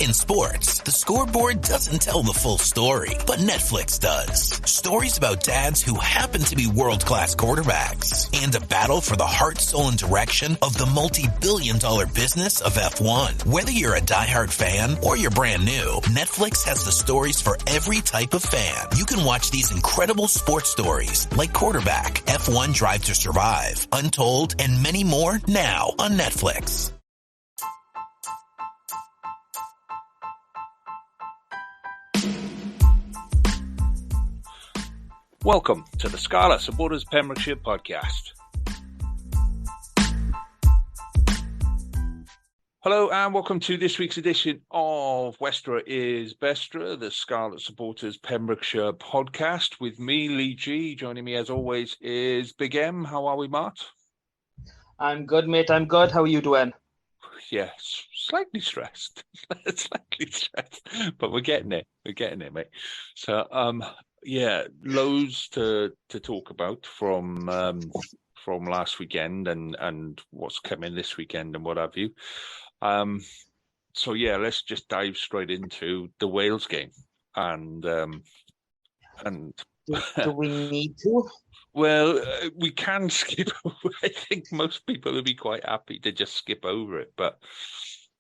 In sports, the scoreboard doesn't tell the full story, but Netflix does. Stories about dads who happen to be world-class quarterbacks and a battle for the heart, soul, and direction of the multi-billion-dollar business of F1. Whether you're a diehard fan or you're brand new, Netflix has the stories for every type of fan. You can watch these incredible sports stories like Quarterback, F1 Drive to Survive, Untold, and many more now on Netflix. Welcome to the Scarlets Supporters Pembrokeshire podcast. Hello and welcome to this week's edition of Westra is Bestra, the Scarlet Supporters Pembrokeshire podcast. With me, Lee G. Joining me as always is Big M. How are we, Mart? I'm good, mate. I'm good. How are you doing? Yes, slightly stressed. But we're getting it. We're getting it, mate. So, yeah, loads to talk about from last weekend and what's coming this weekend and what have you. So yeah, let's just dive straight into the Wales game and do we need to? Well, we can skip over. I think most people would be quite happy to just skip over it, but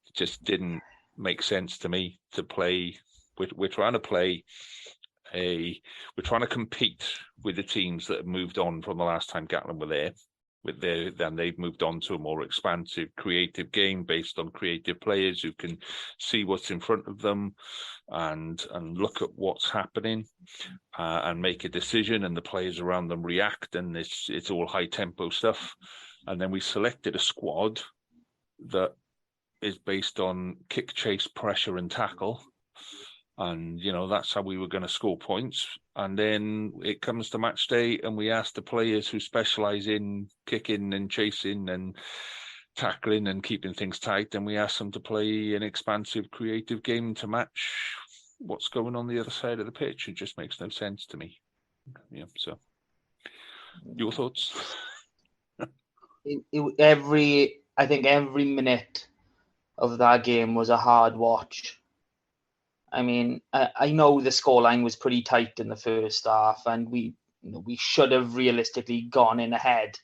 it just didn't make sense to me to play. We're trying to play. We're trying to compete with the teams that have moved on from the last time Gatland were there. Then they've moved on to a more expansive, creative game based on creative players who can see what's in front of them and look at what's happening and make a decision. And the players around them react, and it's all high tempo stuff. And then we selected a squad that is based on kick, chase, pressure, and tackle. And, you know, that's how we were going to score points. And then it comes to match day and we ask the players who specialise in kicking and chasing and tackling and keeping things tight, and we ask them to play an expansive, creative game to match what's going on the other side of the pitch. It just makes no sense to me. Yeah, so your thoughts? I think every minute of that game was a hard watch. I mean, I know the scoreline was pretty tight in the first half, and we should have realistically gone in ahead.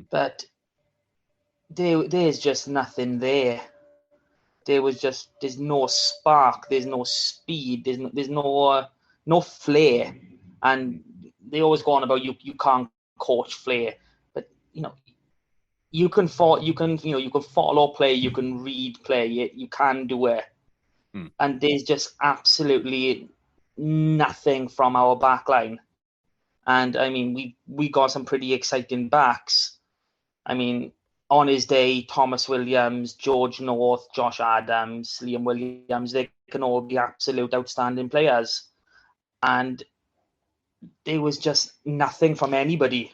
But there's just nothing there. There's no spark, there's no speed, there's no flair. And they always go on about you can't coach flair, but you can follow play, you can read play, you can do it. And there's just absolutely nothing from our back line. And, I mean, we got some pretty exciting backs. I mean, on his day, Thomas Williams, George North, Josh Adams, Liam Williams, they can all be absolute outstanding players. And there was just nothing from anybody.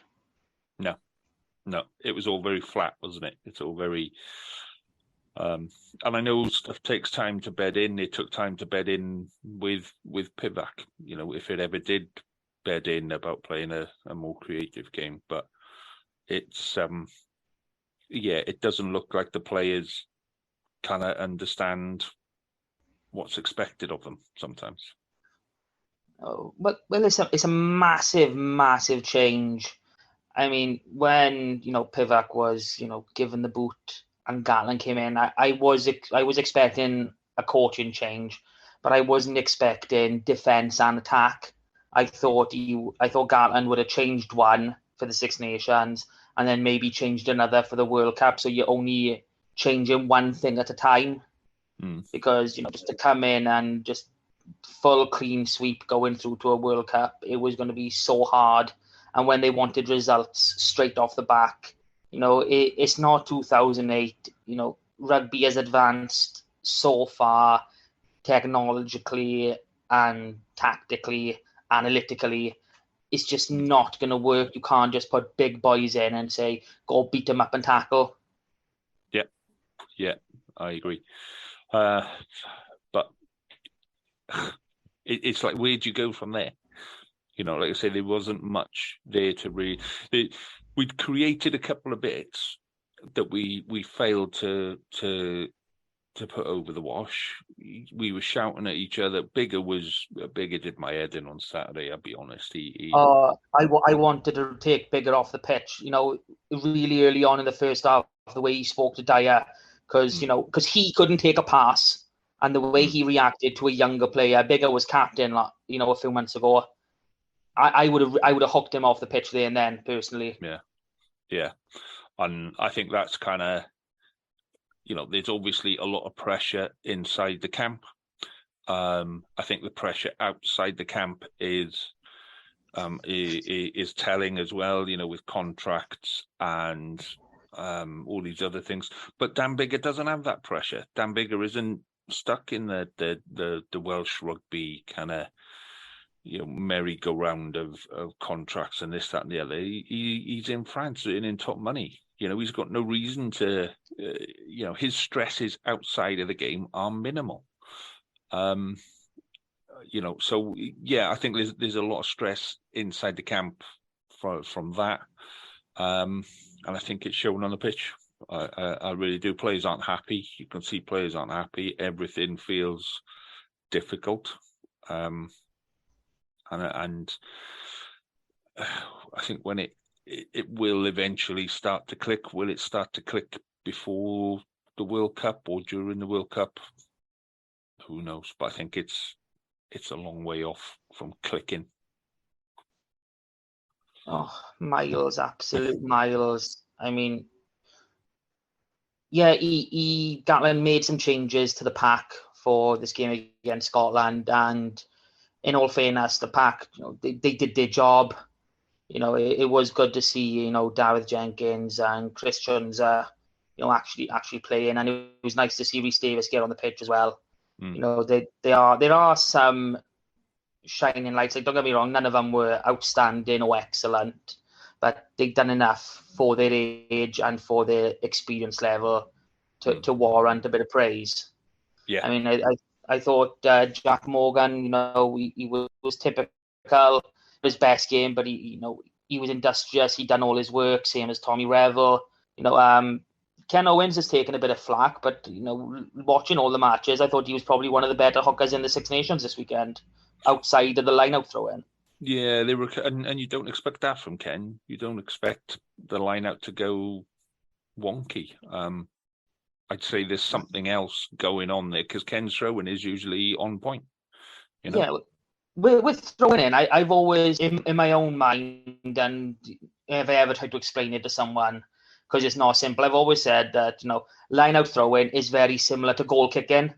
No, it was all very flat, wasn't it? It's all very... and I know stuff takes time to bed in. It took time to bed in with Pivac, if it ever did bed in about playing a more creative game. But it's, it doesn't look like the players kind of understand what's expected of them sometimes. Oh, well, it's a massive, massive change. I mean, when, Pivac was, given the boot and Gatland came in, I was expecting a coaching change, but I wasn't expecting defence and attack. I thought Gatland would have changed one for the Six Nations and then maybe changed another for the World Cup. So you're only changing one thing at a time, because just to come in and just full clean sweep going through to a World Cup, it was going to be so hard. And when they wanted results straight off the back, it's not 2008. Rugby has advanced so far technologically and tactically, analytically. It's just not going to work. You can't just put big boys in and say, go beat them up and tackle. Yeah, I agree. But it's like, where'd you go from there? Like I say, there wasn't much there to read. We'd created a couple of bits that we failed to to put over the wash. We were shouting at each other. Bigger did my head in on Saturday. I'll be honest. I wanted to take Bigger off the pitch. Really early on in the first half, the way he spoke to Dyer, because he couldn't take a pass, and the way he reacted to a younger player. Bigger was captain, a few months ago. I would have hooked him off the pitch there and then, personally. Yeah, and I think that's kind of. There's obviously a lot of pressure inside the camp. I think the pressure outside the camp is telling as well, with contracts and all these other things. But Dan Biggar doesn't have that pressure. Dan Biggar isn't stuck in the Welsh rugby kind of merry-go-round of contracts and this, that, and the other. He's in France earning top money. He's got no reason to, his stresses outside of the game are minimal. So yeah, I think there's a lot of stress inside the camp from that. And I think it's shown on the pitch. I really do. Players aren't happy. You can see players aren't happy. Everything feels difficult. And I think when it will eventually start to click. Will it start to click before the World Cup or during the World Cup? Who knows? But I think it's a long way off from clicking. Oh, miles, absolute miles. I mean, yeah, Gatlin made some changes to the pack for this game against Scotland, and in all fairness, the pack, they did their job. It was good to see, Darragh Jenkins and Christians, actually playing, and it was nice to see Rhys Davies get on the pitch as well. There are some shining lights. Like, don't get me wrong, none of them were outstanding or excellent, but they've done enough for their age and for their experience level to warrant a bit of praise. Yeah, I mean, I thought Jack Morgan, he was typical. His best game, but he was industrious. He'd done all his work, same as Tommy Revel. Ken Owens has taken a bit of flack, but watching all the matches, I thought he was probably one of the better hookers in the Six Nations this weekend, outside of the line-out throw-in. Yeah, they were, and you don't expect that from Ken. You don't expect the line-out to go wonky. I'd say there's something else going on there because Ken's throwing is usually on point. Yeah. With throwing in, I've always, in my own mind, and if I ever tried to explain it to someone, because it's not simple, I've always said that, line-out throwing is very similar to goal kicking,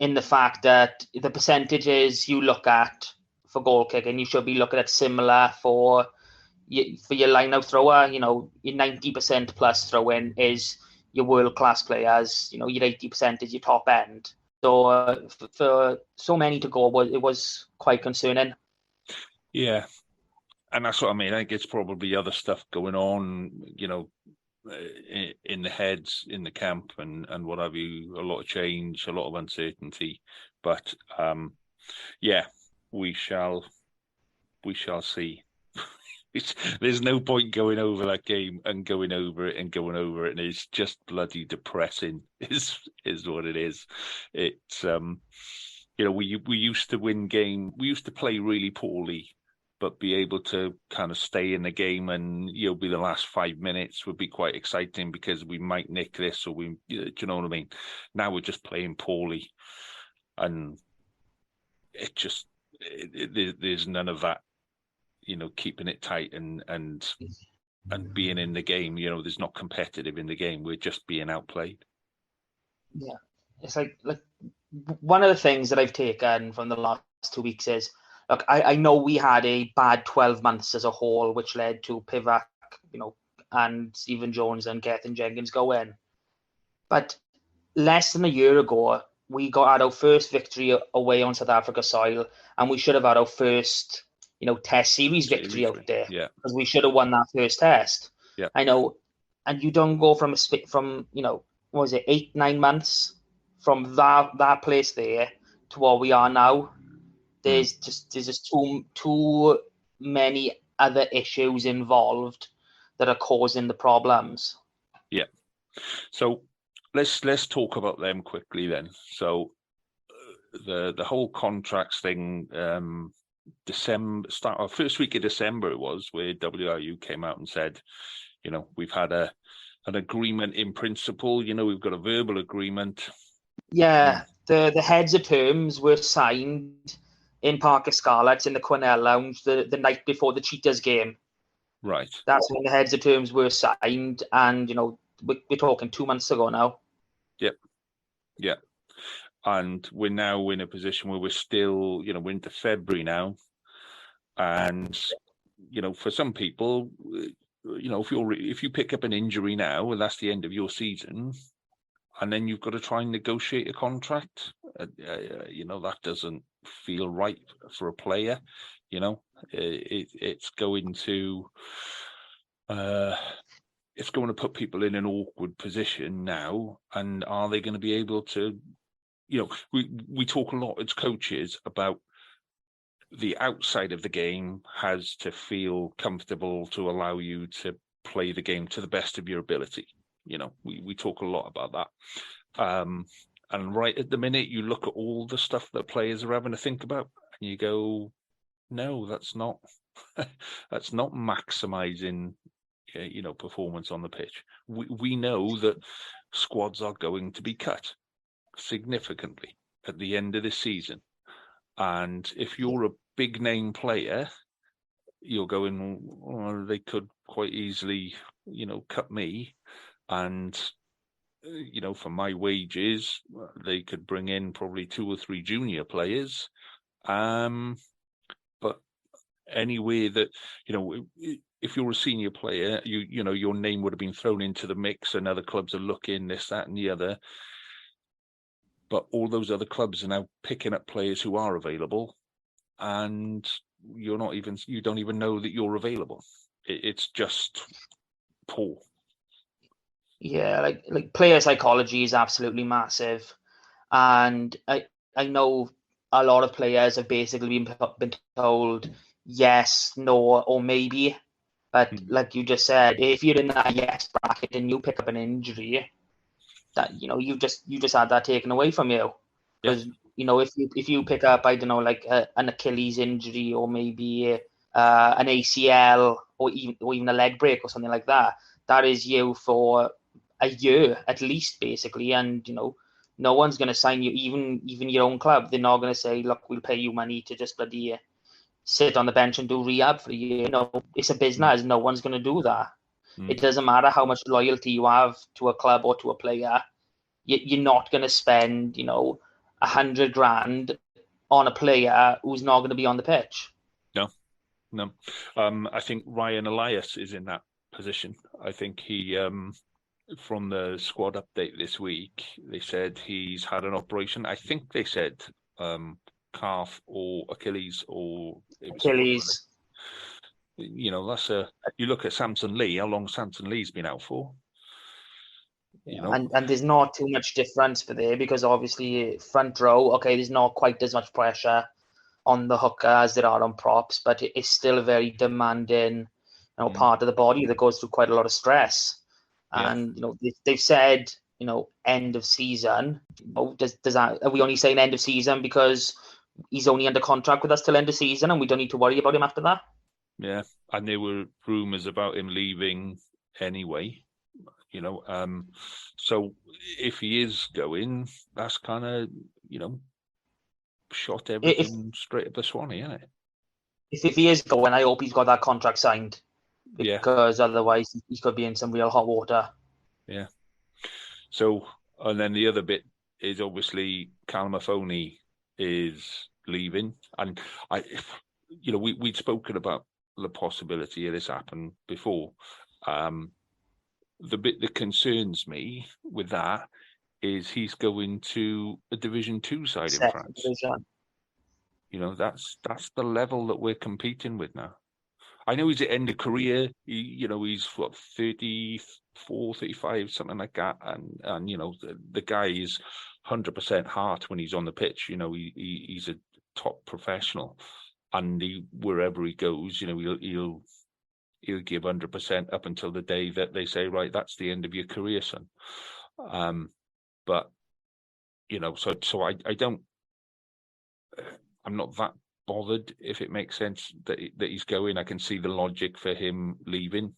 in the fact that the percentages you look at for goal kicking, you should be looking at similar for your line-out thrower. Your 90% plus throw-in is your world-class players, your 80% is your top end. So for so many to go, it was quite concerning. Yeah, and that's what I mean. I think it's probably other stuff going on, in the heads, in the camp, and what have you. A lot of change, a lot of uncertainty. But yeah, we shall see. There's no point going over that game and going over it, and it's just bloody depressing. Is what it is. It's we used to win game. We used to play really poorly, but be able to kind of stay in the game and be the last 5 minutes would be quite exciting because we might nick this or we. Do you know what I mean? Now we're just playing poorly, and it just there's none of that. Keeping it tight and being in the game. There's not competitive in the game. We're just being outplayed. Yeah, it's like one of the things that I've taken from the last 2 weeks is, look, I know we had a bad 12 months as a whole, which led to Pivac, and Stephen Jones and Gethin Jenkins go in. But less than a year ago, we got our first victory away on South Africa soil, and we should have had our first Test series victory out there. Yeah, because we should have won that first test. Yeah, I know, and you don't go from what was it, 8-9 months from that place there to what we are now. There's just too many other issues involved that are causing the problems. Yeah. So let's talk about them quickly then. So the whole contracts thing, first week of December it was, where WRU came out and said, we've had an agreement in principle. We've got a verbal agreement. Yeah, the heads of terms were signed in Park of Scarlets in the Quinnell Lounge the night before the Cheetahs game. Right. That's when the heads of terms were signed, and we're talking 2 months ago now. Yep. Yeah. And we're now in a position where we're still, we're into February now. And, for some people, if you pick up an injury now and that's the end of your season, and then you've got to try and negotiate a contract, that doesn't feel right for a player. It's going to put people in an awkward position now. And are they going to be able to, we talk a lot as coaches about the outside of the game has to feel comfortable to allow you to play the game to the best of your ability. We talk a lot about that. And right at the minute, you look at all the stuff that players are having to think about, and you go, no, that's not maximizing, performance on the pitch. We know that squads are going to be cut significantly at the end of this season. And if you're a big name player, you're going, well, they could quite easily, cut me. And, for my wages, they could bring in probably 2 or 3 junior players. But anyway that, if you're a senior player, your name would have been thrown into the mix, and other clubs are looking, this, that, and the other. But all those other clubs are now picking up players who are available, and you don't even know that you're available. It's just poor. Yeah, like player psychology is absolutely massive, and I know a lot of players have basically been told yes, no, or maybe. But like you just said, if you're in that yes bracket and you pick up an injury, that you just had that taken away from you. Because if you pick up, I don't know, like an Achilles injury, or maybe an ACL, or even a leg break or something like that, that is you for a year at least, basically. And no one's going to sign you, even your own club. They're not going to say, look, we'll pay you money to just bloody sit on the bench and do rehab for a year. It's a business. No one's going to do that. It doesn't matter how much loyalty you have to a club or to a player. You're not going to spend, $100,000 on a player who's not going to be on the pitch. No. I think Ryan Elias is in that position. I think he, from the squad update this week, they said he's had an operation. I think they said calf or Achilles, or Achilles. That's you look at Samson Lee, how long Samson Lee's been out for. And there's not too much difference for there, because obviously front row, okay, there's not quite as much pressure on the hooker as there are on props, but it's still a very demanding part of the body that goes through quite a lot of stress. And they've said end of season. Does that, are we only saying end of season because he's only under contract with us till end of season and we don't need to worry about him after that? Yeah, and there were rumours about him leaving anyway. So if he is going, that's kind of shot everything straight up the Swanee, isn't it? If he is going, I hope he's got that contract signed, because otherwise he could be in some real hot water. Yeah. So, and then the other bit is obviously Calmafoni is leaving, and we'd spoken about the possibility of this happen before. The bit that concerns me with that is he's going to a Division 2 side in France. Division. That's the level that we're competing with now. I know he's at end of career. He's 34, 35, something like that. And the guy is 100% heart when he's on the pitch. He's a top professional, and wherever he goes, he'll give 100% up until the day that they say, right, that's the end of your career, son. But so I don't. I'm not that bothered, if it makes sense, that he's going. I can see the logic for him leaving.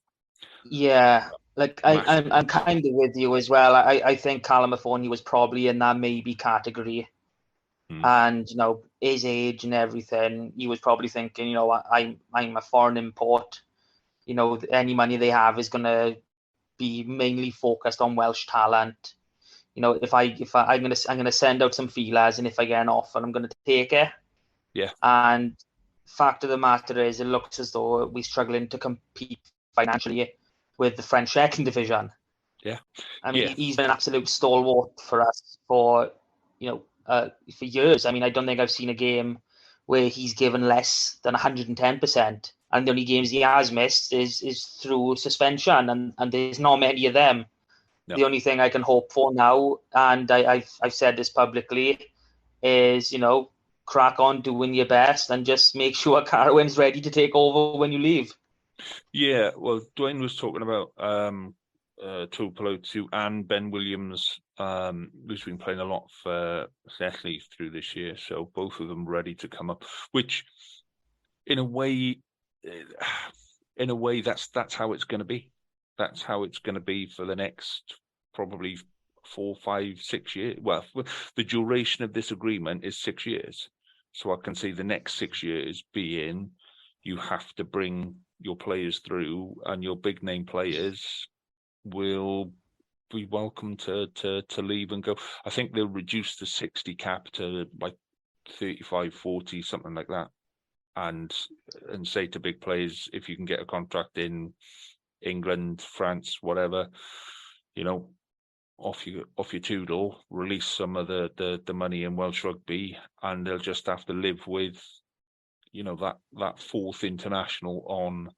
Yeah, like Massive. I'm kind of with you as well. I think Callum Mahoney was probably in that maybe category, and his age and everything, he was probably thinking, I'm a foreign import. Any money they have is gonna be mainly focused on Welsh talent. If I'm gonna send out some feelers, and if I get an offer, I'm gonna take it. Yeah. And fact of the matter is, it looks as though we're struggling to compete financially with the French second division. Yeah. I mean, he's been an absolute stalwart for us for years. I mean, I don't think I've seen a game where he's given less than 110%. And the only games he has missed is through suspension, and there's not many of them. No. The only thing I can hope for now, and I've said this publicly, is crack on doing your best and just make sure Carwyn's ready to take over when you leave. Yeah, well, Dwayne was talking about Tuipulotu and Ben Williams, who's been playing a lot for Cecily through this year. So both of them ready to come up, which in a way, that's how it's going to be. That's how it's going to be for the next probably 4, 5, 6 years. Well, the duration of this agreement is 6 years. So I can see the next 6 years being you have to bring your players through, and your big name players will be welcome to leave and go. I think they'll reduce the 60 cap to like 35, 40, something like that. And say to big players, if you can get a contract in England, France, whatever, off you toodle, release some of the money in Welsh rugby, and they'll just have to live with that fourth international on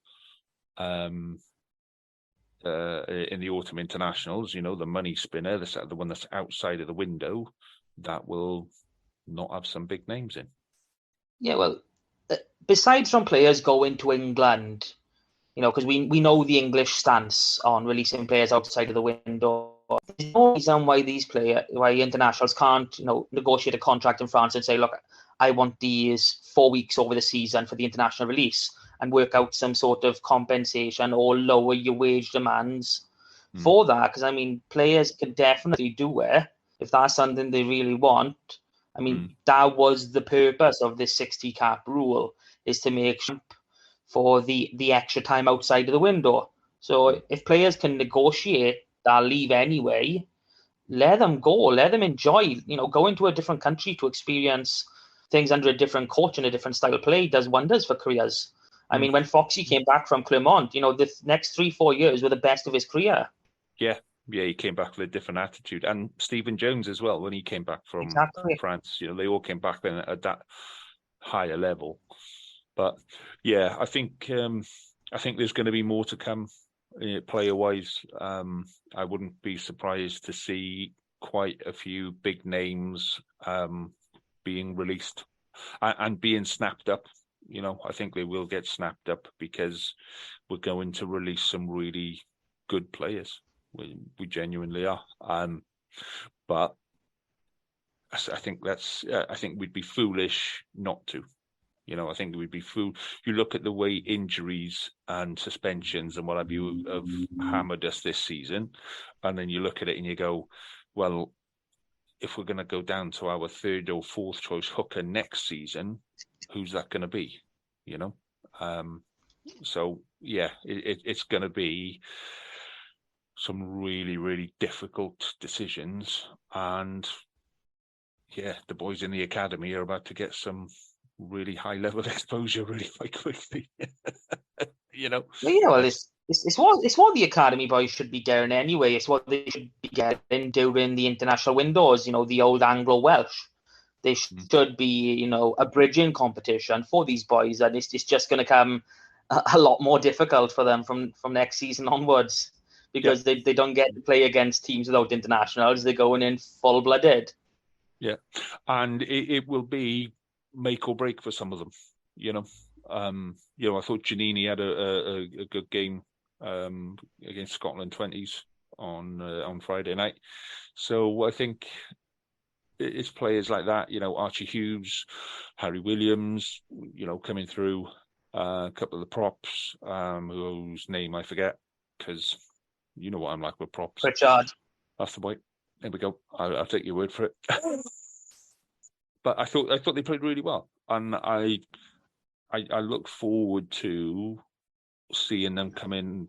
in the autumn internationals, the money spinner, the one that's outside of the window, that will not have some big names in. Yeah, well, besides from players going to England, because we know the English stance on releasing players outside of the window. There's no reason why why internationals can't, negotiate a contract in France and say, look, I want these 4 weeks over the season for the international release, and work out some sort of compensation or lower your wage demands for that. Because, I mean, players can definitely do it if that's something they really want. I mean, that was the purpose of this 60 cap rule, is to make sure for the extra time outside of the window. So if players can negotiate that leave anyway, let them go, let them enjoy, go into a different country to experience things under a different coach and a different style of play does wonders for careers. I mean, when Foxy came back from Clermont, the next 3-4 years were the best of his career. Yeah, he came back with a different attitude. And Stephen Jones as well, when he came back from France, they all came back then at that higher level. But yeah, I think there's going to be more to come player-wise. I wouldn't be surprised to see quite a few big names being released and being snapped up. I think they will get snapped up because we're going to release some really good players. We genuinely are. But I think we'd be foolish not to. I think it would be fool. You look at the way injuries and suspensions and what have you have hammered us this season, and then you look at it and you go, well, if we're going to go down to our third or fourth choice hooker next season, who's that going to be? So yeah, it's going to be some really, really difficult decisions, and yeah, the boys in the academy are about to get some really high level exposure really quite quickly. Well, it's what the academy boys should be getting anyway. It's what they should be getting during the international windows, the old Anglo-Welsh. They should be, a bridging competition for these boys, and it's just going to come a lot more difficult for them from next season onwards, because they don't get to play against teams without internationals. They're going in full-blooded. Yeah, and it will be make or break for some of them. I thought Giannini had a good game against Scotland 20s. on Friday night. So I think it's players like that, Archie Hughes, Harry Williams, coming through. A couple of the props, whose name I forget, because you know what I'm like with props. Pritchard. That's the boy. There we go. I'll take your word for it. But I thought they played really well, and I look forward to seeing them coming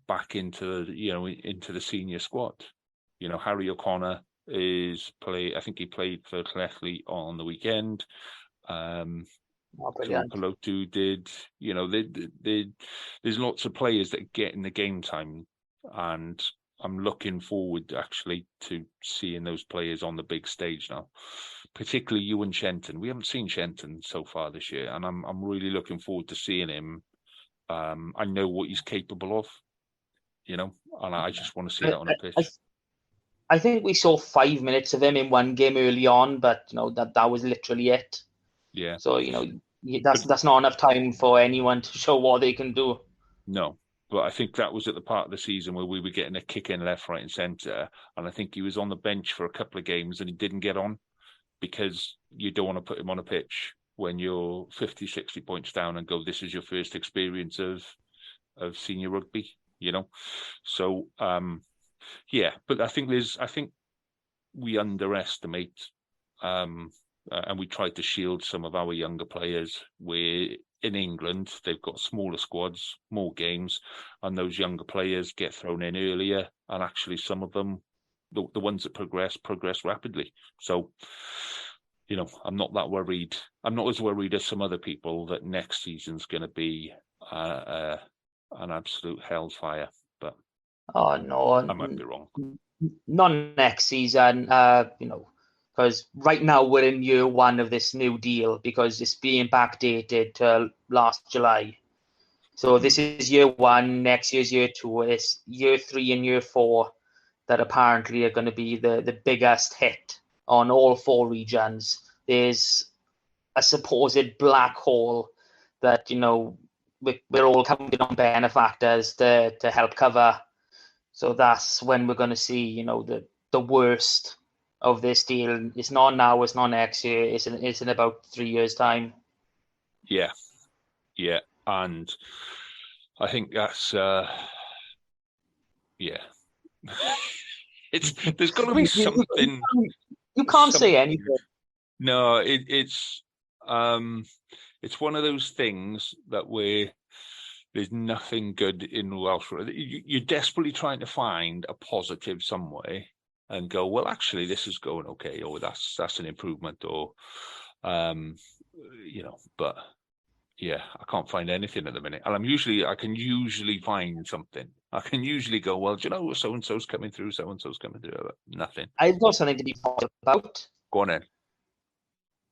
back into the senior squad. Harry O'Connor I think he played for Clefley on the weekend. Pelotu did. There's lots of players that get in the game time, and I'm looking forward actually to seeing those players on the big stage now. Particularly Ewan Shenton. We haven't seen Shenton so far this year, and I'm really looking forward to seeing him. I know what he's capable of, and I just want to see that on a pitch. I think we saw 5 minutes of him in one game early on, but that was literally it. Yeah. So that's not enough time for anyone to show what they can do. No, but I think that was at the part of the season where we were getting a kick in left, right, and centre, and I think he was on the bench for a couple of games and he didn't get on because you don't want to put him on a pitch when you're 50, 60 points down and go, this is your first experience of senior rugby, So yeah, but I think we underestimate, and we try to shield some of our younger players. Where in England they've got smaller squads, more games, and those younger players get thrown in earlier. And actually, some of them, the ones that progress rapidly. So, I'm not that worried. I'm not as worried as some other people that next season's going to be an absolute hellfire. But oh no, I might be wrong. Not next season, because right now we're in year one of this new deal because it's being backdated to last July. So this is year one, next year's year two, it's year 3 and year 4 that apparently are going to be the biggest hit on all 4 regions. There's a supposed black hole that, we're all counting on benefactors to help cover. So that's when we're going to see, the worst of this deal. It's not now, it's not next year, it's in about 3 years' time. Yeah. And I think that's, yeah. There's got to be something. You can't say anything. No, it's one of those things that there's nothing good in Welsh. You're desperately trying to find a positive somewhere and go, well, actually, this is going okay, or that's an improvement, or but yeah, I can't find anything at the minute. And I can usually find something. I can usually go, well, do you know, so and so's coming through, so and so's coming through. Nothing. I've got something to be positive about. Go on then.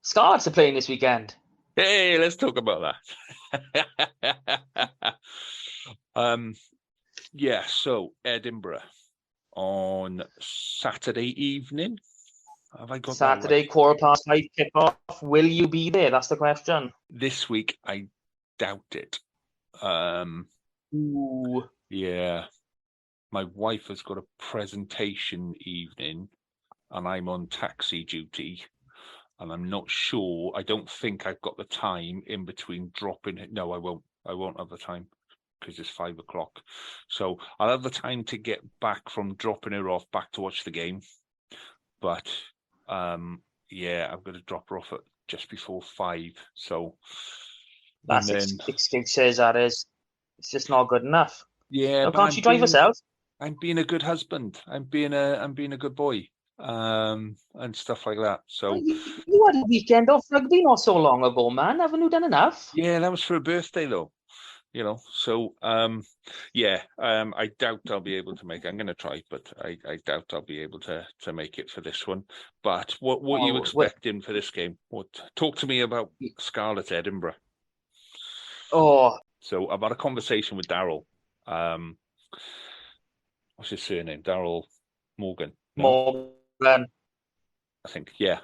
Scarlets are playing this weekend. Hey, let's talk about that. Yeah, so Edinburgh on Saturday evening. Have I got Saturday, that right? 5:15 kickoff. Will you be there? That's the question. This week, I doubt it. Ooh. Yeah. My wife has got a presentation evening and I'm on taxi duty. And I'm not sure. I don't think I've got the time in between dropping it. No, I won't. I won't have the time because it's 5 o'clock. So I'll have the time to get back from dropping her off back to watch the game. But yeah, I've got to drop her off at just before 5. So that's excuses. That is, it's just not good enough. Yeah, can't she drive herself? I'm being a good husband. I'm being a good boy. And stuff like that. So you had a weekend off rugby not so long ago, man. Haven't you done enough? Yeah, that was for a birthday though. So yeah, I doubt I'll be able to make it. I'm going to try, but I doubt I'll be able to make it for this one. But what are you expecting for this game? Talk to me about Scarlets Edinburgh. Oh, so I've had a conversation with Daryl. What's his surname? Daryl Morgan. No? Morgan. I think, yeah.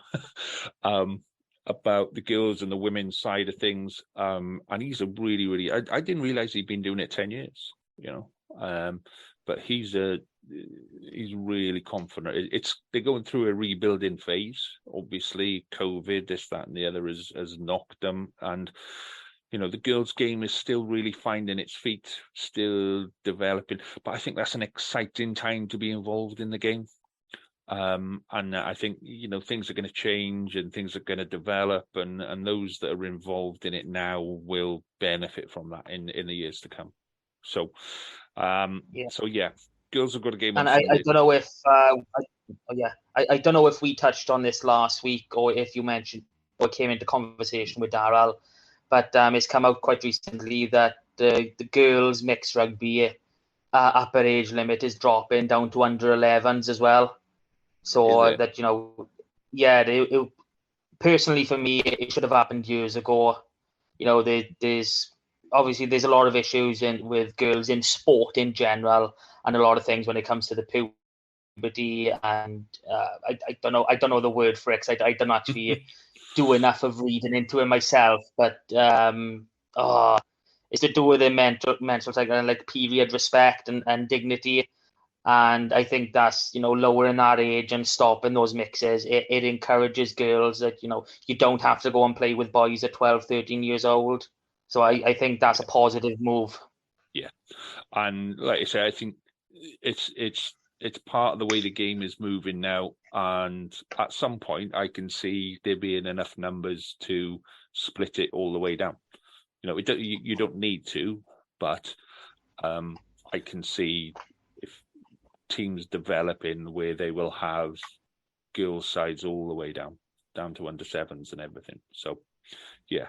About the girls and the women's side of things. And he's a really, really, I didn't realize he'd been doing it 10 years, but but he's really confident. They're going through a rebuilding phase. Obviously, COVID, this, that, and the other has knocked them, and the girls' game is still really finding its feet, still developing. But I think that's an exciting time to be involved in the game. And I think, things are going to change and things are going to develop, and those that are involved in it now will benefit from that in the years to come. So, girls have got a game on Sunday. I don't know if, I don't know if we touched on this last week or if you mentioned or came into conversation with Darrell, but it's come out quite recently that the girls' mixed rugby upper age limit is dropping down to under 11s as well. So that, personally for me, it should have happened years ago. There's a lot of issues with girls in sport in general, and a lot of things when it comes to the puberty. And I don't know the word for it, 'cause I don't actually do enough of reading into it myself. But it's to do with their mental like period respect and dignity. And I think that's, lowering that age and stopping those mixes. It encourages girls that, you don't have to go and play with boys at 12, 13 years old. So I think that's a positive move. Yeah. And like I say, I think it's part of the way the game is moving now. And at some point, I can see there being enough numbers to split it all the way down. You don't need to, but I can see if teams developing where they will have girls' sides all the way down to under sevens and everything. So, yeah.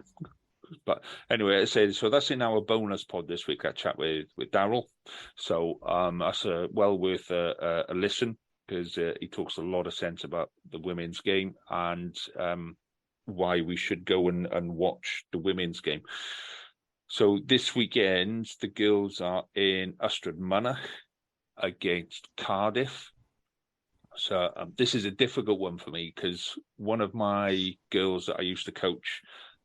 But anyway, I say so. That's in our bonus pod this week. I chat with Darrell. So that's well worth a listen, because he talks a lot of sense about the women's game and why we should go and watch the women's game. So this weekend, the girls are in Ystrad Mynach against Cardiff. So this is a difficult one for me, because one of my girls that I used to coach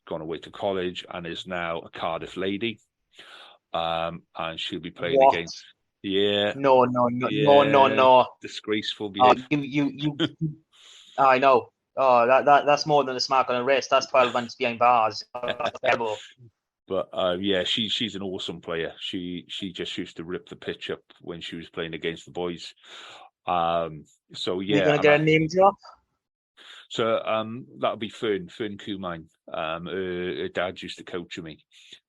gone away to college and is now a Cardiff lady, and she'll be playing against. Yeah. No. Disgraceful behavior. I know. Oh, that's more than a smack on the wrist. That's 12 months behind bars. That's terrible. But she's an awesome player. She just used to rip the pitch up when she was playing against the boys. So yeah, you're gonna get a name drop. So that'll be Fern Kumine. Her dad used to coach me,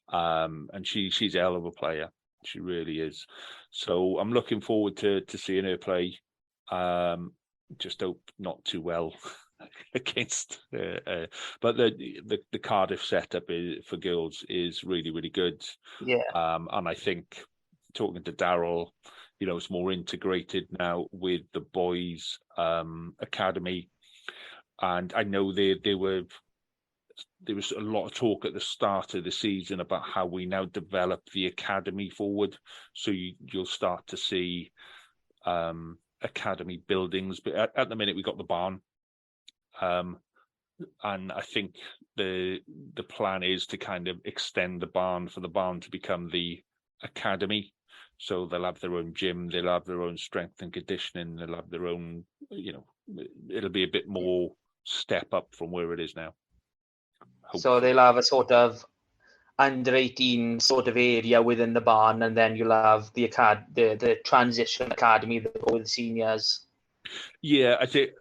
and she's a hell of a player. She really is. So I'm looking forward to seeing her play. Just hope not too well against. But the Cardiff setup for girls is really, really good. Yeah. And I think, talking to Darrell, it's more integrated now with the boys' academy. And I know there was a lot of talk at the start of the season about how we now develop the academy forward. So you'll start to see academy buildings. But at the minute, we got the barn. And I think the plan is to kind of extend the barn for the barn to become the academy. So they'll have their own gym, they'll have their own strength and conditioning, they'll have their own, it'll be a bit more step up from where it is now. Hopefully. So they'll have a sort of under 18 sort of area within the barn, and then you'll have the transition academy with the seniors. Yeah, I think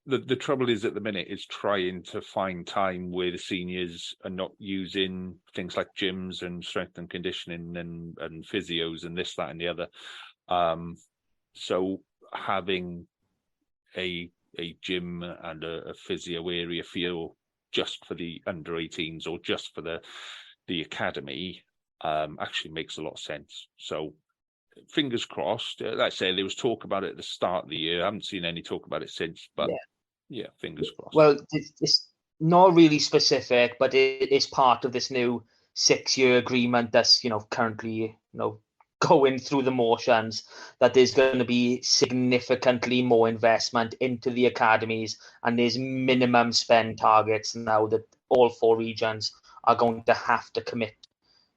the trouble is at the minute is trying to find time where the seniors are not using things like gyms and strength and conditioning and physios and this, that, and the other. So having a gym and a physio area feel just for the under 18s or just for the academy actually makes a lot of sense. So fingers crossed. Like I say, there was talk about it at the start of the year. I haven't seen any talk about it since, but yeah, fingers crossed. Well, it's not really specific, but it is part of this new 6-year agreement that's currently going through the motions, that there's going to be significantly more investment into the academies, and there's minimum spend targets now that all 4 regions are going to have to commit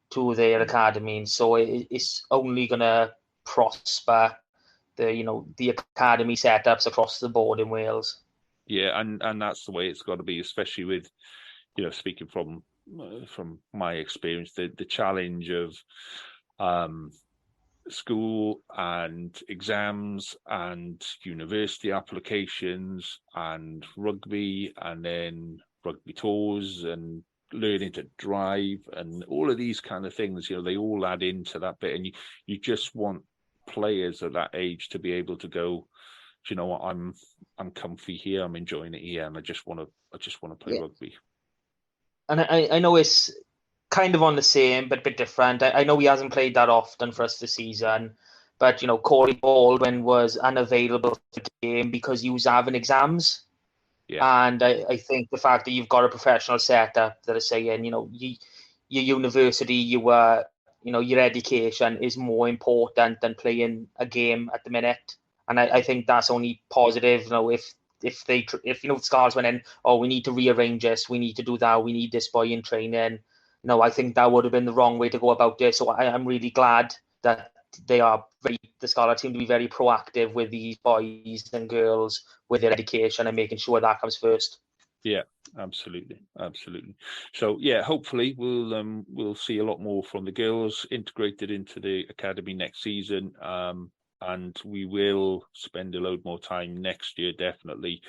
to their academies. So it's only going to prosper the academy setups across the board in Wales. Yeah, and that's the way it's got to be, especially with, speaking from my experience, the challenge of school and exams and university applications and rugby, and then rugby tours and learning to drive and all of these kind of things. They all add into that bit, and you just want players at that age to be able to go, do you know what, I'm comfy here, I'm enjoying it here, and I just want to play rugby. And I know it's kind of on the same but a bit different. I know he hasn't played that often for us this season, but Corey Baldwin was unavailable for the game because he was having exams. Yeah. And I think the fact that you've got a professional setup that is saying, your university, your education is more important than playing a game at the minute. And I think that's only positive. If Scarlets went in, we need to rearrange this, we need to do that, we need this boy in training. I think that would have been the wrong way to go about it. So I'm really glad that the Scarlets seem to be very proactive with these boys and girls with their education and making sure that comes first. Yeah, absolutely. So yeah, hopefully we'll see a lot more from the girls integrated into the academy next season, and we will spend a load more time next year, definitely,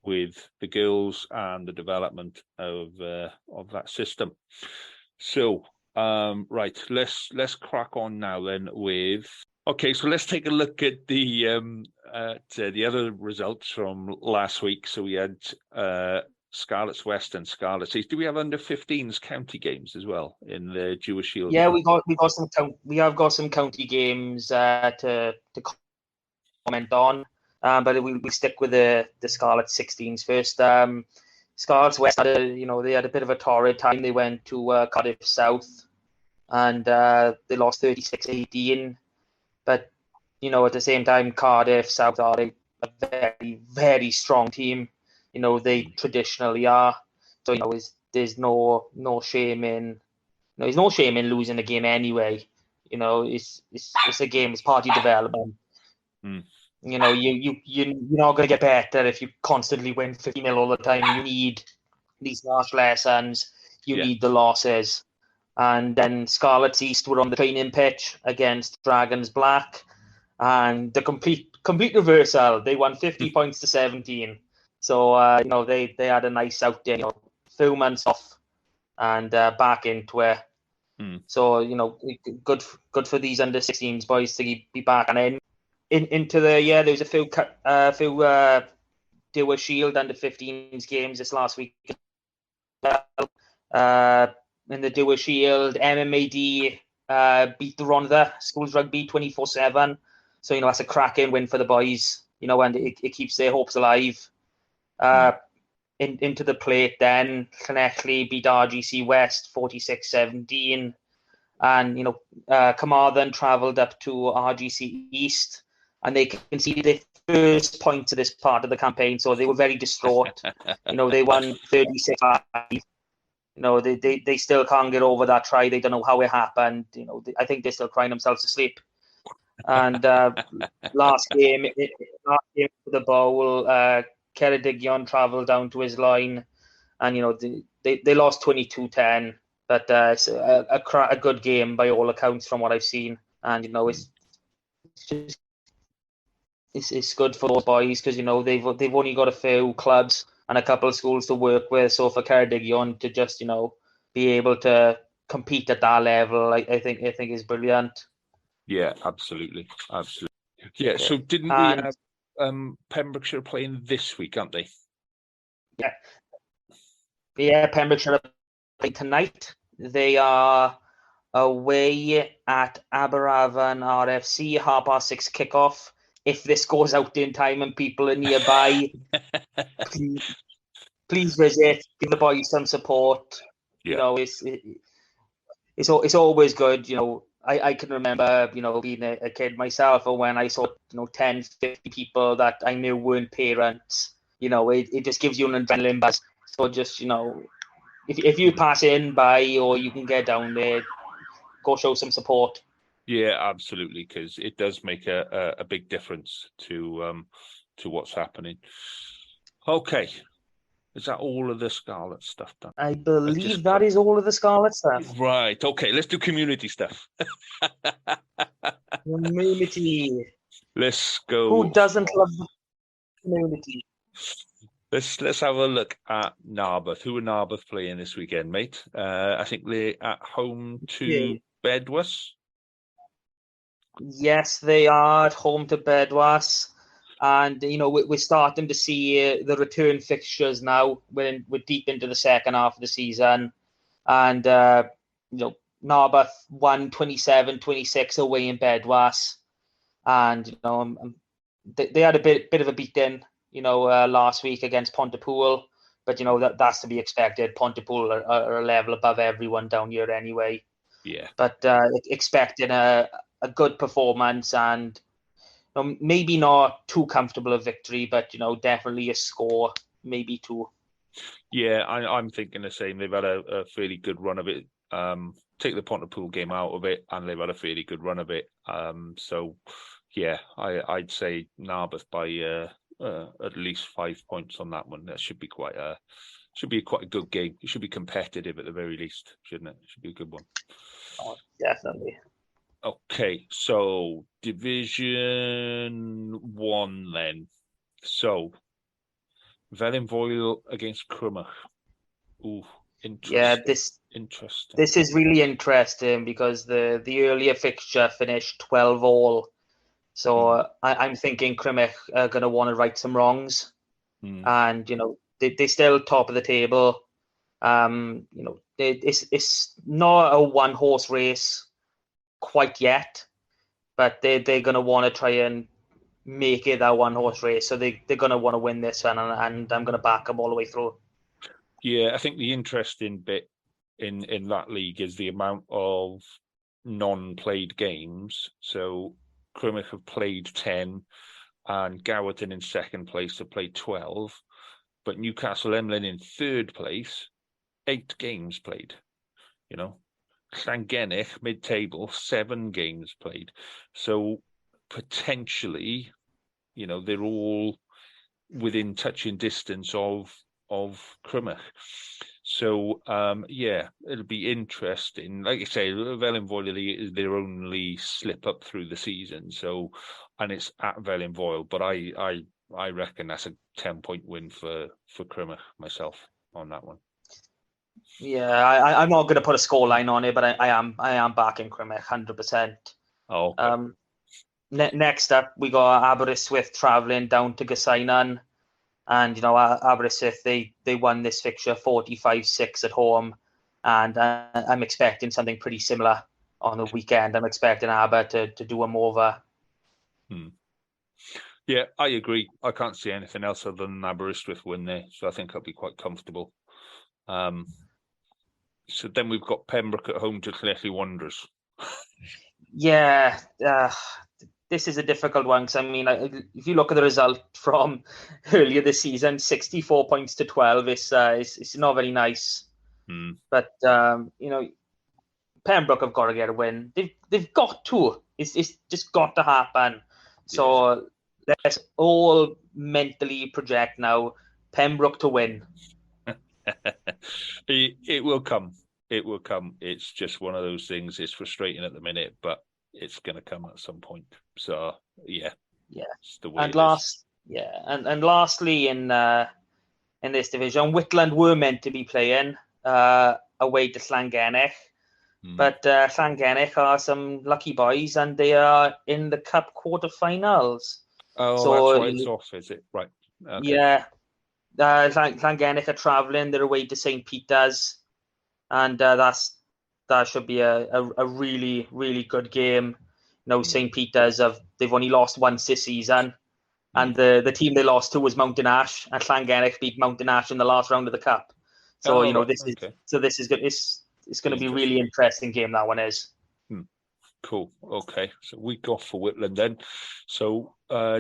with the girls and the development of that system. So right, let's crack on now then with. Okay, so let's take a look at the other results from last week. So we had Scarlets West and Scarlets East. Do we have under 15s county games as well in the Jewish Shield? Yeah, we have got some county games to comment on, but we stick with the Scarlets 16s first. Scarlets West had they had a bit of a torrid time. They went to Cardiff South and they lost 36-18. But at the same time, Cardiff South are a very, very strong team. They traditionally are. So there's no shame in there's no shame in losing a game anyway. It's a game. It's part of development. You're not going to get better if you constantly win 50-0 all the time. You need these harsh lessons. You need the losses. And then Scarlets East were on the training pitch against Dragons Black, and the complete reversal. They won 50 points to 17. So they had a nice outing. Few months off and back into it. So good for these under 16s boys to be back. And then into the there was a few Dewa Shield under 15s games this last week. In the Dewa Shield, MMAD beat the Rhondda Schools Rugby 24-7. So that's a cracking win for the boys. And it keeps their hopes alive. Into the plate then, Llanelli beat RGC West 46-17. And Carmarthen travelled up to RGC East, and they conceded their first point to this part of the campaign, so they were very distraught. They won 36-5. They still can't get over that try. They don't know how it happened. I think they're still crying themselves to sleep. And last game for the bowl, Ceredigion travelled down to his line, and they lost 22-10. But it's a good game by all accounts from what I've seen, and it's good for those boys because they've only got a few clubs and a couple of schools to work with. So for Ceredigion to just be able to compete at that level, I think is brilliant. Yeah, absolutely. Yeah. So didn't we have Pembrokeshire playing this week, aren't they? Yeah, Pembrokeshire are playing tonight. They are away at Aberavon RFC, 6:30 kickoff. If this goes out in time and people are nearby, please visit, give the boys some support. Yeah. It's always good. I can remember, being a kid myself, or when I saw 10, 50 people that I knew weren't parents. It just gives you an adrenaline buzz. So just if you pass in by or you can get down there, go show some support. Yeah, absolutely, because it does make a big difference to what's happening. Okay, is that all of the Scarlet stuff done? I I believe just that is all of the Scarlet stuff. right. Okay, let's do community stuff. Community. Let's Who go. doesn't love the community? Let's have a look at Narberth. Who are Narberth playing this weekend, mate? I think they're at home to Okay. Bedwas. Yes, they are at home to Bedwas. And, we're starting to see the return fixtures now. We're deep into the second half of the season. And, Narberth won 27-26 away in Bedwas. And, they had a bit of a beating, last week against Pontypool. But, that's to be expected. Pontypool are a level above everyone down here anyway. Yeah. But expecting a good performance and maybe not too comfortable a victory, but definitely a score, maybe two. Yeah, I'm thinking the same. They've had a fairly good run of it. Take the Pontypool game out of it, and they've had a fairly good run of it. So yeah, I'd say Narberth by at least 5 points on that one. That should be quite a good game. It should be competitive at the very least, shouldn't it? Should be a good one. Oh, definitely. Okay, so Division 1 then. So Velinvoil against Crumach. Ooh, Yeah, interesting. this is really interesting because the earlier fixture finished 12-all. So I'm thinking Crimmick are going to want to right some wrongs. And, they're still top of the table. It's not a one-horse race quite yet, but they're going to want to try and make it that one-horse race. So they're going to want to win this one, and I'm going to back them all the way through. Yeah, I think the interesting bit in that league is the amount of non-played games. So Crumach have played 10 and Gowerton in second place have played 12. But Newcastle Emlyn in third place, 8 games played. Llangennech mid-table, 7 games played. So potentially, they're all within touching distance of Crumach. So yeah, it'll be interesting. Like I say, Velinvoil is their only slip up through the season. So, and it's at Velinvoil, but I reckon that's a 10-point win for Crumach myself on that one. Yeah, I'm not going to put a scoreline on it, but I am backing Crumach 100%. Oh, okay. Next up, we got Aberystwyth travelling down to Gysainan. And, Aberystwyth, they won this fixture 45-6 at home. And I'm expecting something pretty similar on the weekend. I'm expecting Aber to do them over. Yeah, I agree. I can't see anything else other than Aberystwyth win there. So I think I'll be quite comfortable. So then we've got Pembroke at home to Llanelli Wanderers. Yeah, this is a difficult one because if you look at the result from earlier this season, 64 points to 12, it's not very nice. But Pembroke have got to get a win. They've got to. It's just got to happen. So let's all mentally project now Pembroke to win. It will come. It will come. It's just one of those things. It's frustrating at the minute, but it's going to come at some point. So yeah, it's the way and lastly in this division, Whitland were meant to be playing away to Llangennech, but Llangennech are some lucky boys, and they are in the cup quarterfinals. Oh, so, that's why it's off, is it? Right. Okay. Yeah. Llangennech are travelling. They're away to St. Peter's, and that should be a really, really good game. St. Peter's they've only lost once this season, and the team they lost to was Mountain Ash, and Llangennech beat Mountain Ash in the last round of the cup. So this is good. It's going to be a really interesting game. That one is. Cool. Okay, so week off for Whitland then. So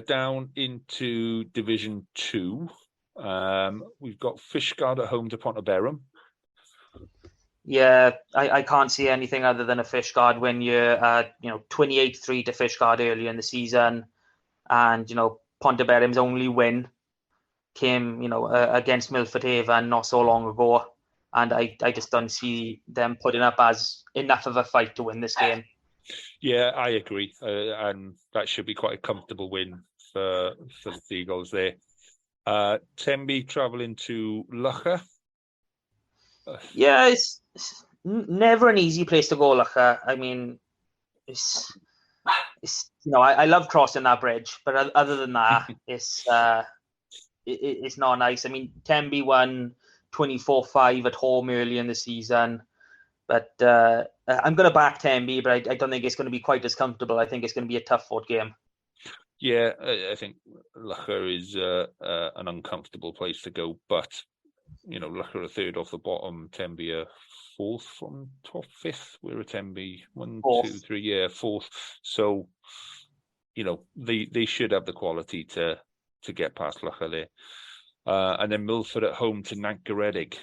down into Division 2, we've got Fishguard at home to Ponteverum. Yeah, I can't see anything other than a Fishguard win. You're 28-3 to Fishguard earlier in the season, and Ponteberym's only win came against Milford Haven not so long ago, and I just don't see them putting up as enough of a fight to win this game. Yeah, I agree, and that should be quite a comfortable win for the Seagulls there. Tenby travelling to Loughor. Yeah, it's never an easy place to go, Loughor. I mean, it's I love crossing that bridge, but other than that, it's not nice. I mean, Tenby won 24-5 at home early in the season, but I'm going to back Tenby, but I don't think it's going to be quite as comfortable. I think it's going to be a tough fought game. Yeah, I think Loughor is an uncomfortable place to go, but Loughor are third off the bottom, Tenby are fourth from top fifth. We're a Tenby 1, 2, 3, fourth. So they should have the quality to get past Loughor there. And then Milford at home to Nantgaredig,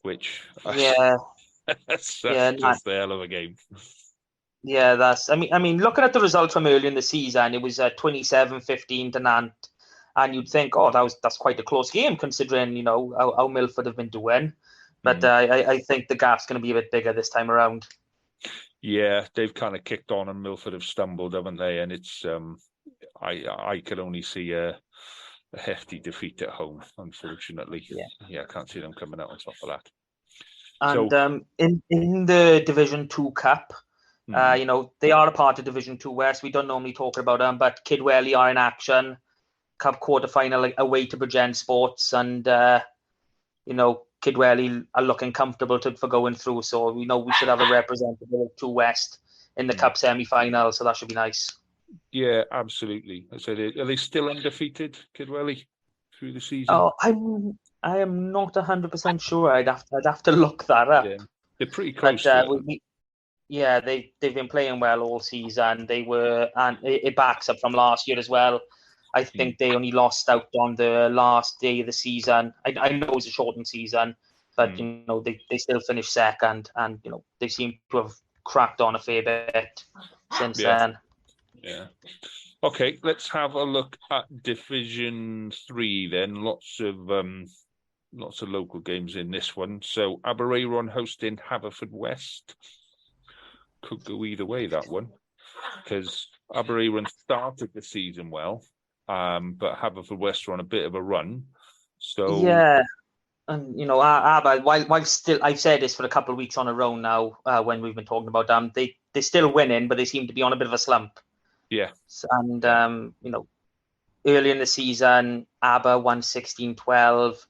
which that's just the hell of a game. Yeah, I mean, looking at the results from early in the season, it was 27-15 to Nant, and you'd think, oh, that's quite a close game considering how Milford have been doing. But I think the gap's going to be a bit bigger this time around. Yeah, they've kind of kicked on, and Milford have stumbled, haven't they? And it's I could only see a hefty defeat at home, unfortunately. Yeah, I can't see them coming out on top of that. And in the Division 2 Cup. They are a part of Division 2 West. We don't normally talk about them, but Kidwelly are in action. Cup quarter-final away to Bridgend Sports, and Kidwelly are looking comfortable for going through. So we should have a representative of 2 West in the Cup semi-final, so that should be nice. Yeah, absolutely. I said, are they still undefeated, Kidwelly, through the season? Oh, I am not 100% sure. I'd have to look that up. Yeah, they're pretty close. Yeah, they've been playing well all season. They were, and it backs up from last year as well. I think they only lost out on the last day of the season. I know it was a shortened season, but they still finished second, and they seem to have cracked on a fair bit since then. Yeah. Okay, let's have a look at Division 3 then. Lots of local games in this one. So Aberaeron hosting Haverfordwest. Could go either way, that one, because Aberaeron started the season well, but Haverfordwest are on a bit of a run. So yeah, and Aber, while still, I've said this for a couple of weeks on a row now. When we've been talking about them, they're still winning, but they seem to be on a bit of a slump. Yeah, and early in the season, Aber won 16-12.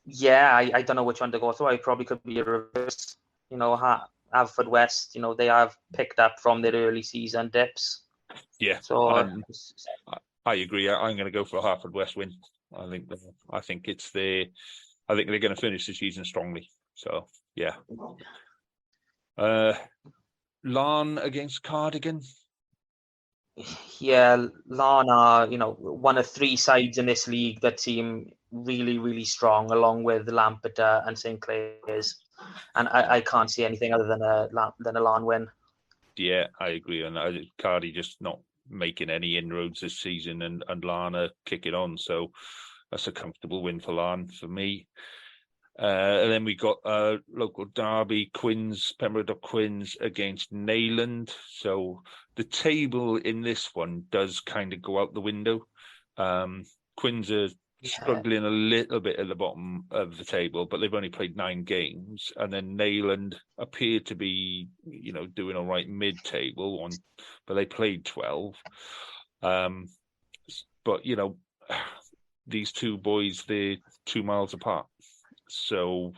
Yeah, I don't know which one to go through. I probably could be a reverse. Haverfordwest, they have picked up from their early season dips. Yeah, so I agree. I'm going to go for a Haverfordwest win. I think they're going to finish the season strongly. So yeah. Larne against Cardigan. Yeah, Larne are one of 3 sides in this league that seem really, really strong, along with Lampeter and St Clair's. And I can't see anything other than a Larne win. Yeah, I agree on that. Cardi just not making any inroads this season, and Larne are kicking on. So that's a comfortable win for Larne for me. And then we got local derby, Pembroke Quins against Neyland. So the table in this one does kind of go out the window. Quins are struggling a little bit at the bottom of the table, but they've only played 9 games. And then Neyland appear to be, doing all right mid-table, but they played 12. But, these 2 boys, they're 2 miles apart. So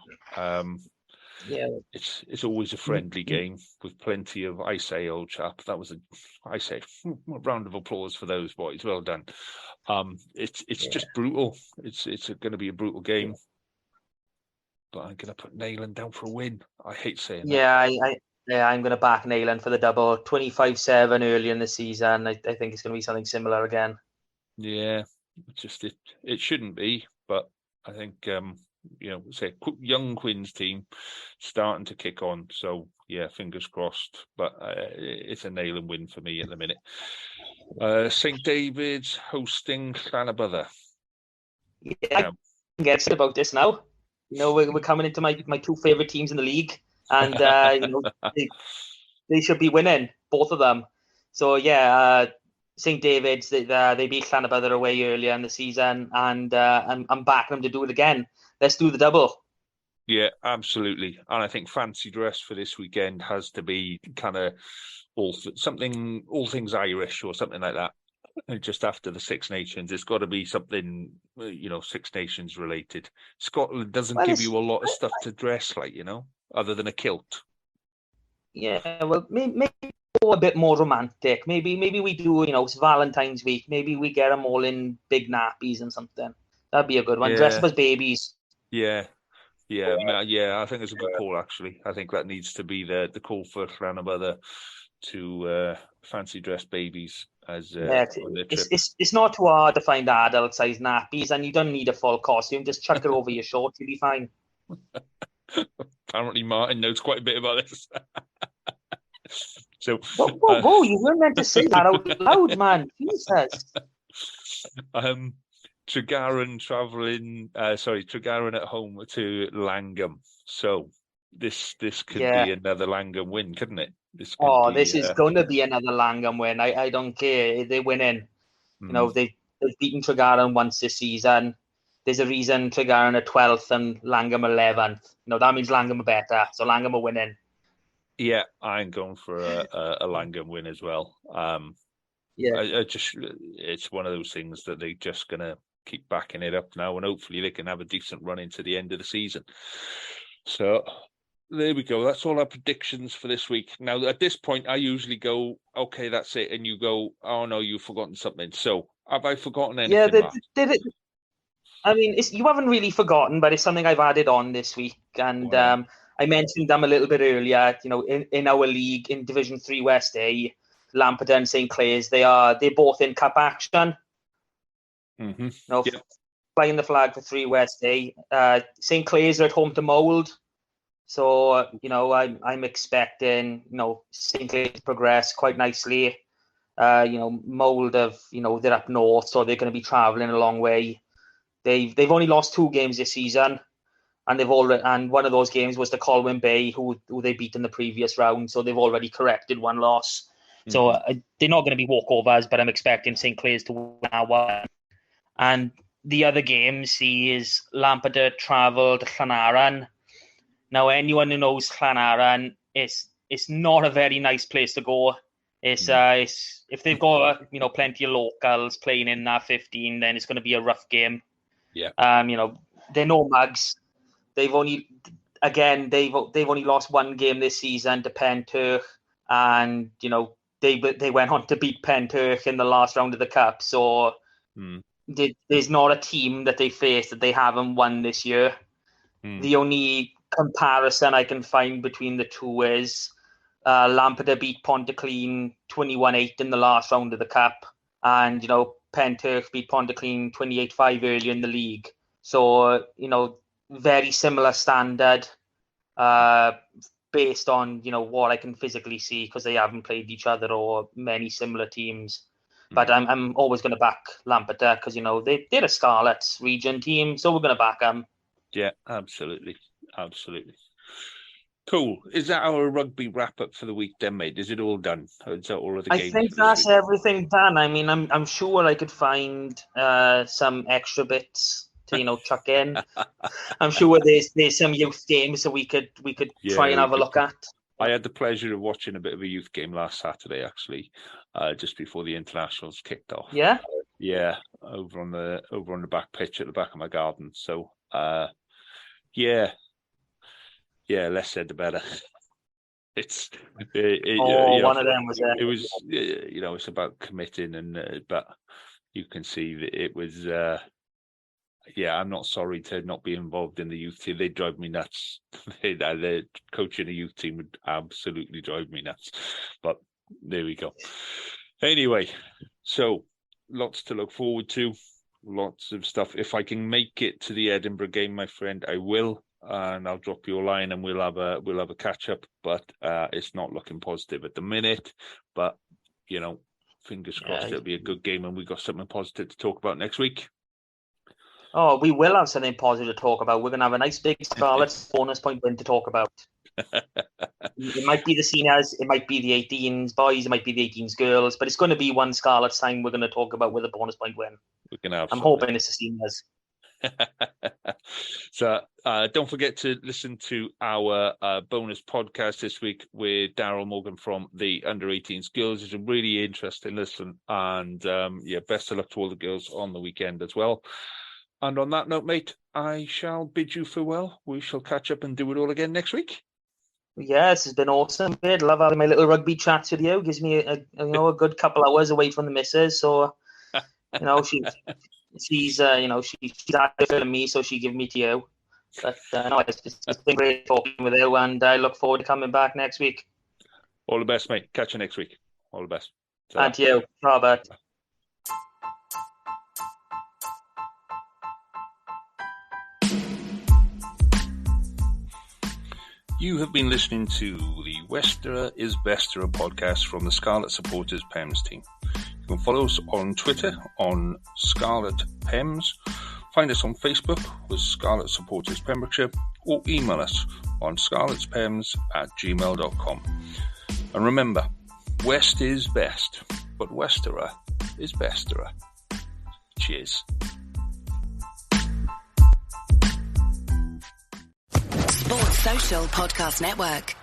it's always a friendly game with plenty of, I say, old chap. That was a round of applause for those boys. Well done. It's just brutal. It's going to be a brutal game. But I'm going to put Neyland down for a win. I hate saying that. I'm going to back Neyland for the double. 25-7 early in the season. I think it's going to be something similar again. Yeah, it shouldn't be, but I think say young Quins team starting to kick on. So yeah, fingers crossed. But it's a nailing win for me at the minute. St David's hosting Llanybother. Yeah, I can get excited about this now. We're coming into my two favorite teams in the league, and they should be winning, both of them. So yeah, St David's they beat Llanybother away earlier in the season, and I'm backing them to do it again. Let's do the double. Yeah, absolutely. And I think fancy dress for this weekend has to be kind of all things Irish or something like that. Just after the Six Nations, it's got to be something, Six Nations related. Scotland doesn't give you a lot of stuff to dress like, other than a kilt. Yeah, well, maybe a bit more romantic. Maybe we do, it's Valentine's week. Maybe we get them all in big nappies and something. That'd be a good one. Yeah. Dress up as babies. Yeah. I think it's a good call, actually. I think that needs to be the call for Llanybother to fancy dress babies as on their trip. It's not too hard to find adult size nappies, and you don't need a full costume. Just chuck it over your shorts, you'll be fine. Apparently, Martin knows quite a bit about this. So, whoa! You weren't meant to say that out loud, man. Jesus. Tregaron Tregaron at home to Langham. So this could be another Langham win, couldn't it? This is going to be another Langham win. I don't care. They're winning. They've beaten Tregaron once this season. There's a reason Tregaron are 12th and Langham 11th. That means Langham are better. So Langham are winning. Yeah, I'm going for a Langham win as well. It's one of those things that they're just going to keep backing it up now, and hopefully they can have a decent run into the end of the season. So there we go. That's all our predictions for this week. Now, at this point, I usually go, okay, that's it. And you go, oh, no, you've forgotten something. So have I forgotten anything, Matt? I mean, you haven't really forgotten, but it's something I've added on this week. And I mentioned them a little bit earlier, in our league, in Division 3 West A, Lampeter and St. Clair's, they're both in cup action. Mm-hmm. Flying the flag for 3 West A. St. Clair's are at home to Mould. So, I'm expecting, St. Clair's to progress quite nicely. Mould they're up north, so they're going to be travelling a long way. They've only lost 2 games this season, and one of those games was to Colwyn Bay, who they beat in the previous round. So they've already corrected one loss. Mm-hmm. So they're not going to be walkovers, but I'm expecting St. Clair's to win that one. And the other games is Lampeter travel to Llanaran. Now, anyone who knows Llanaran, it's not a very nice place to go. It's if they've got plenty of locals playing in that 15, then it's going to be a rough game. Yeah. They're no mugs. They've only lost 1 game this season to Penturk, and they went on to beat Penturk in the last round of the cup. So there's not a team that they face that they haven't won this year. The only comparison I can find between the two is Lampeter beat Pontyclean 21-8 in the last round of the cup, and Penturk beat Pontyclean 28-5 earlier in the league. So very similar standard based on what I can physically see, because they haven't played each other or many similar teams. But I'm always going to back Lampeter because they're a Scarlets region team, so we're going to back them. Yeah, absolutely. Cool. Is that our rugby wrap up for the week then, mate? Is it all done? Is that all of the games? I think that's everything done. I mean, I'm sure I could find some extra bits to chuck in. I'm sure there's some youth games that we could try and have a look at. I had the pleasure of watching a bit of a youth game last Saturday, actually, just before the internationals kicked off. Yeah. Yeah, over on the back pitch at the back of my garden. So, less said the better. One of them was there. It was, it's about committing, but you can see that it was. I'm not sorry to not be involved in the youth team. They drive me nuts. They're coaching a youth team would absolutely drive me nuts. But there we go. Anyway, so lots to look forward to. lots of stuff. If I can make it to the Edinburgh game, my friend, I will, and I'll drop you a line and we'll have a catch up. But it's not looking positive at the minute. But fingers crossed it'll be a good game, and we got something positive to talk about next week. Oh, we will have something positive to talk about. We're going to have a nice big Scarlets bonus point win to talk about. It might be the seniors, it might be the 18s boys, it might be the 18s girls, but it's going to be one Scarlets time we're going to talk about with a bonus point win. I'm hoping it's the seniors. So don't forget to listen to our bonus podcast this week with Daryl Morgan from the Under-18s girls. It's a really interesting listen, and best of luck to all the girls on the weekend as well. And on that note, mate, I shall bid you farewell. We shall catch up and do it all again next week. Yes, it's been awesome. I love having my little rugby chats with you. Gives me a good couple hours away from the missus. So, she's active for me, so she give me to you. But it's been great talking with you, and I look forward to coming back next week. All the best, mate. Catch you next week. All the best. And you, Robert. You have been listening to the Westerer is Besterer podcast from the Scarlet Supporters PEMS team. You can follow us on Twitter on Scarlet PEMS, find us on Facebook with Scarlet Supporters Pembrokeshire, or email us on scarletspems@gmail.com. And remember, West is best, but Westerer is Besterer. Cheers. Sports Social Podcast Network.